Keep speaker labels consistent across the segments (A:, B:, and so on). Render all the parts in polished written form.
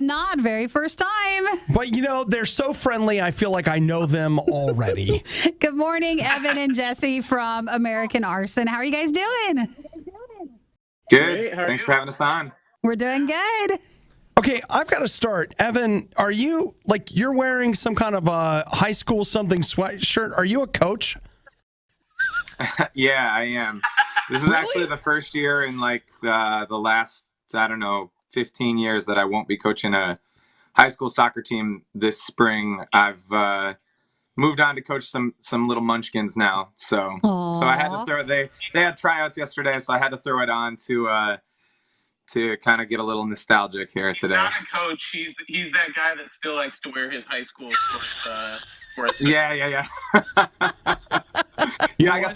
A: Not very first time.
B: But, they're so friendly, I feel like I know them already.
A: Good morning, Evan and Jesse from American Arson. How are you guys doing?
C: Good. Thanks for having us on.
A: We're doing good.
B: Okay, I've got to start. Evan, are you, you're wearing some kind of a high school something sweatshirt? Are you a coach?
C: Yeah, I am. This is actually the first year in the last, 15 years that I won't be coaching a high school soccer team this spring. I've moved on to coach some little munchkins now. So I had to throw they had tryouts yesterday, so I had to throw it on to kind of get a little nostalgic here today.
D: He's not a coach. He's that guy that still likes to wear his high school sports.
C: Yeah. Yeah, I got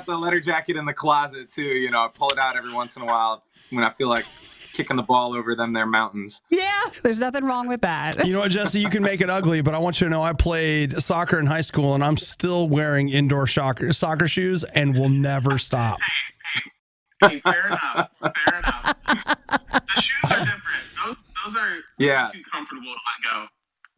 C: the letter jacket in the closet too. I pull it out every once in a while when I feel like kicking the ball over them their mountains.
A: Yeah, there's nothing wrong with that.
B: You know what, Jesse, you can make it ugly, but I want you to know I played soccer in high school and I'm still wearing indoor soccer shoes and will never stop.
D: Hey, fair enough. The shoes are different. Those are too comfortable to let go.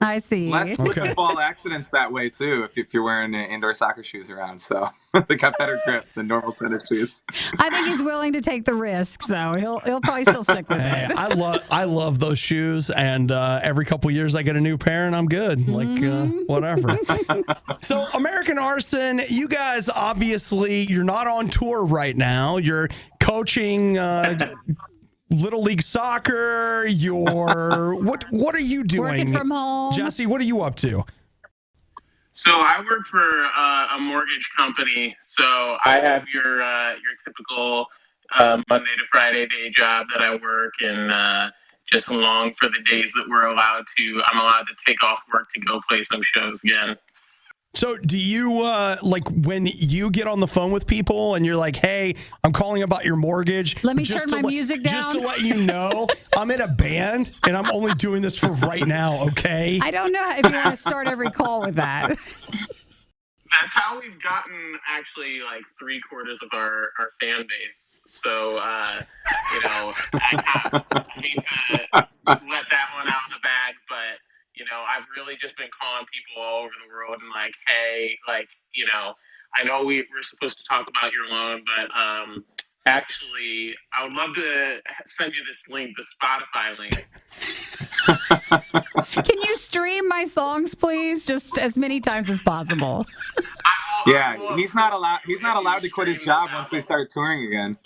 A: I see.
C: Less football accidents that way too if you're wearing indoor soccer shoes around. So they got better grip than normal tennis shoes.
A: I think he's willing to take the risk, so he'll probably still stick with it.
B: I love those shoes, and every couple years I get a new pair, and I'm good. Whatever. So American Arson, you guys obviously you're not on tour right now. You're coaching. Little League Soccer, what are you doing?
A: Working from home.
B: Jesse, what are you up to?
D: So I work for a mortgage company. So I have your typical Monday to Friday day job that I work, and just long for the days that I'm allowed to take off work to go play some shows again.
B: So do you, when you get on the phone with people and you're like, hey, I'm calling about your mortgage.
A: Let me turn my music down.
B: Just to let you know, I'm in a band and I'm only doing this for right now, okay?
A: I don't know if you want to start every call with that.
D: That's how we've gotten actually 3/4 of our fan base. So, I hate to let that one out of the bag, but I've really just been calling people all over the world and hey, I know we're supposed to talk about your loan, but actually, I would love to send you this link, the Spotify link.
A: Can you stream my songs, please? Just as many times as possible.
C: He's not allowed to quit his job once we start touring again.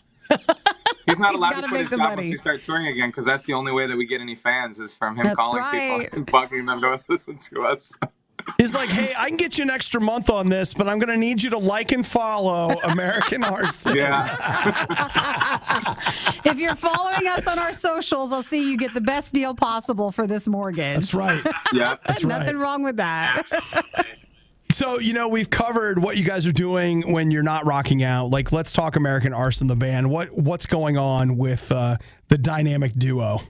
C: He's not allowed to quit his job once we start touring again, because that's the only way that we get any fans is from him calling people and bugging them to listen to us.
B: He's like, hey, I can get you an extra month on this, but I'm going to need you to like and follow American Arson.
C: Yeah.
A: If you're following us on our socials, I'll see you get the best deal possible for this mortgage.
B: That's right.
C: Yeah,
B: that's right.
A: Nothing wrong with that.
B: So, we've covered what you guys are doing when you're not rocking out. Let's talk American Arson, the band. What's going on with the dynamic duo?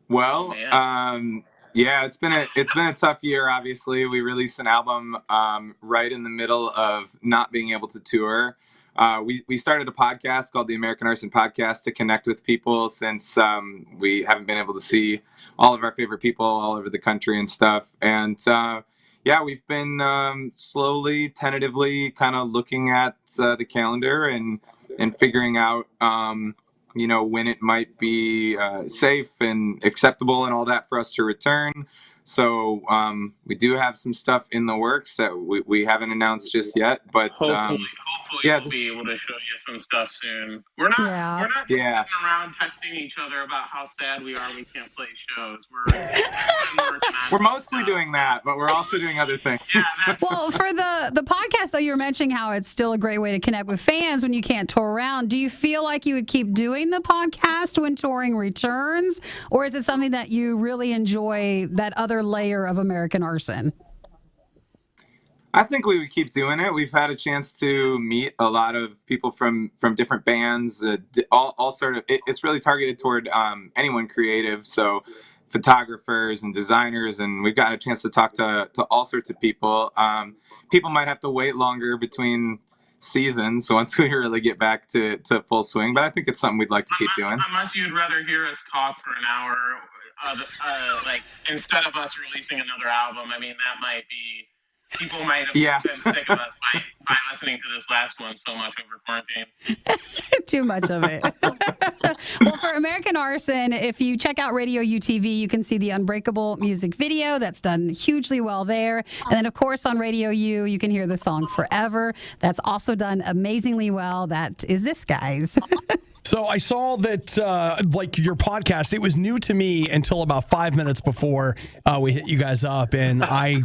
C: Well, it's been a tough year. Obviously, we released an album right in the middle of not being able to tour. We started a podcast called the American Arson Podcast to connect with people since we haven't been able to see all of our favorite people all over the country and stuff. And we've been slowly, tentatively kind of looking at the calendar and figuring out, when it might be safe and acceptable and all that for us to return. So we do have some stuff in the works that we haven't announced just yet, but
D: hopefully we'll be able to show you some stuff soon. We're not just sitting around texting each other about how sad we are we can't play shows.
C: We're mostly doing that, but we're also doing other things.
A: Well, for the podcast, though, you were mentioning how it's still a great way to connect with fans when you can't tour around. Do you feel like you would keep doing the podcast when touring returns, or is it something that you really enjoy, that other layer of American Arson?
C: I think we would keep doing it. We've had a chance to meet a lot of people from different bands. All sort of. It's really targeted toward anyone creative. So photographers and designers, and we've got a chance to talk to all sorts of people. People might have to wait longer between seasons once we really get back to full swing. But I think it's something we'd like to keep doing.
D: Unless you'd rather hear us talk for an hour, like instead of us releasing another album. I mean, that might be. People might have been sick of us by listening to this last one so much over quarantine.
A: Too much of it. Well, for American Arson, if you check out Radio UTV, you can see the Unbreakable music video. That's done hugely well there. And then, of course, on Radio U, you can hear the song Forever. That's also done amazingly well. That is this, guys.
B: So I saw that, like your podcast, it was new to me until about 5 minutes before we hit you guys up. And I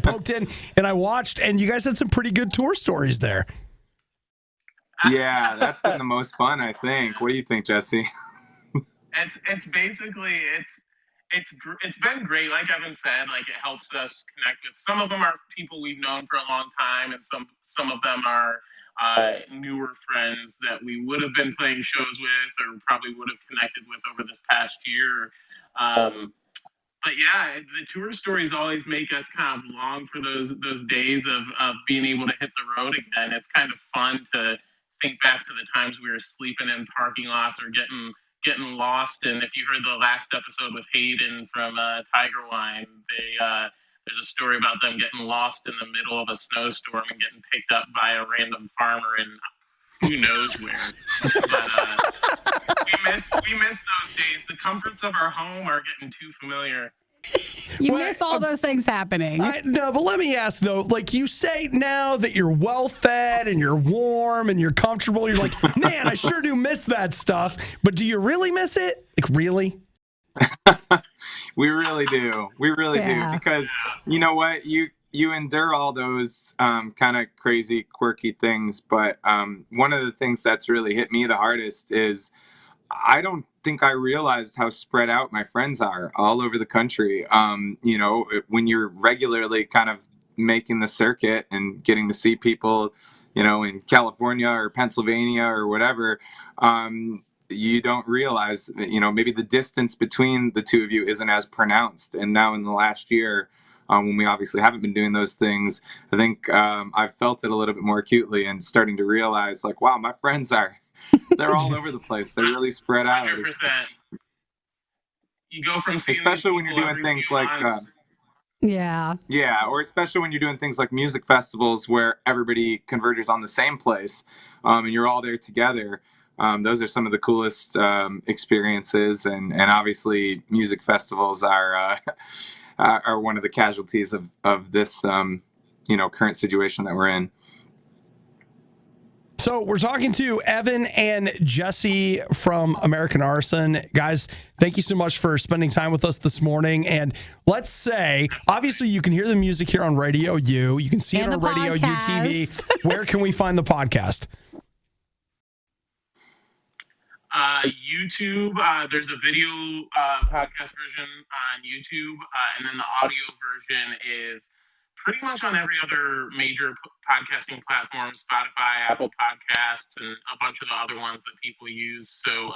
B: poked in and I watched, and you guys had some pretty good tour stories there.
C: Yeah, that's been the most fun, I think. What do you think, Jesse?
D: It's basically, it's been great. Like Evan said, like it helps us connect with, some of them are people we've known for a long time, and some of them are newer friends that we would have been playing shows with or probably would have connected with over this past year. But yeah, the tour stories always make us kind of long for those days of being able to hit the road again. It's kind of fun to think back to the times we were sleeping in parking lots or getting lost. And if you heard the last episode with Hayden from Tiger Wine, there's a story about them getting lost in the middle of a snowstorm and getting picked up by a random farmer in who knows where. But we miss those days. The comforts of our home are getting too familiar.
A: You miss all those things happening.
B: No, but let me ask, though, like you say now that you're well-fed and you're warm and you're comfortable, you're like, man, I sure do miss that stuff. But do you really miss it? Like, really?
C: We really do. We really do. Because you know what? You endure all those kind of crazy, quirky things. But one of the things that's really hit me the hardest is I don't think I realized how spread out my friends are all over the country. You know, when you're regularly kind of making the circuit and getting to see people, you know, in California or Pennsylvania or whatever, you don't realize, you know, maybe the distance between the two of you isn't as pronounced. And now in the last year, when we obviously haven't been doing those things, I think I've felt it a little bit more acutely and starting to realize, like, wow, my friends they're all over the place. They're really spread out.
D: 100%. You go from seeing
C: especially when you're doing things like or especially when you're doing things like music festivals where everybody converges on the same place, and you're all there together. Those are some of the coolest experiences, and obviously music festivals are one of the casualties of this current situation that we're in.
B: So we're talking to Evan and Jesse from American Arson. Guys, thank you so much for spending time with us this morning. And let's say, obviously, you can hear the music here on Radio U. You can see it on Radio UTV. Where can we find the podcast?
D: YouTube. There's a video podcast version on YouTube, and then the audio version is pretty much on every other major podcasting platform, Spotify, Apple Podcasts, and a bunch of the other ones that people use. So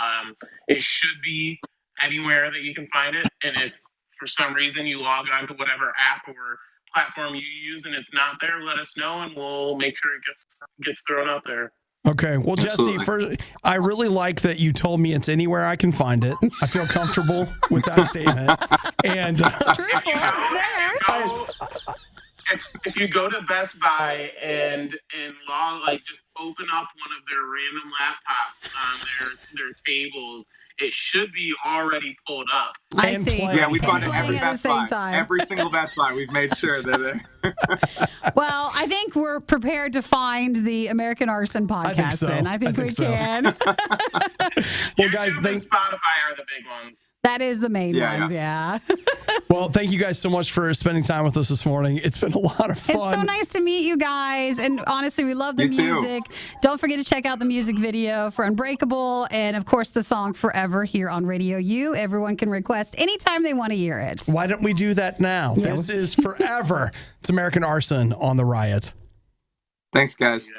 D: it should be anywhere that you can find it. And if for some reason you log on to whatever app or platform you use and it's not there, let us know and we'll make sure it gets thrown out there.
B: Okay. Well, Jesse, first, I really like that you told me it's anywhere I can find it. I feel comfortable with that statement. And
A: it's true.
D: If you go to Best Buy and just open up one of their random laptops on their tables, it should be already pulled up.
A: I see.
C: Yeah, we found it every Best Buy. Every single Best Buy, we've made sure that
A: Well, I think we're prepared to find the American Arson podcast. I think we can.
D: Well, guys, and Spotify are the big ones.
A: That is the main ones, yeah.
B: Well, thank you guys so much for spending time with us this morning. It's been a lot of fun.
A: It's so nice to meet you guys. And honestly, we love the music. Don't forget to check out the music video for Unbreakable and, of course, the song Forever here on Radio U. Everyone can request anytime they want to hear it.
B: Why don't we do that now? This is Forever. It's American Arson on the RIOT.
C: Thanks, guys.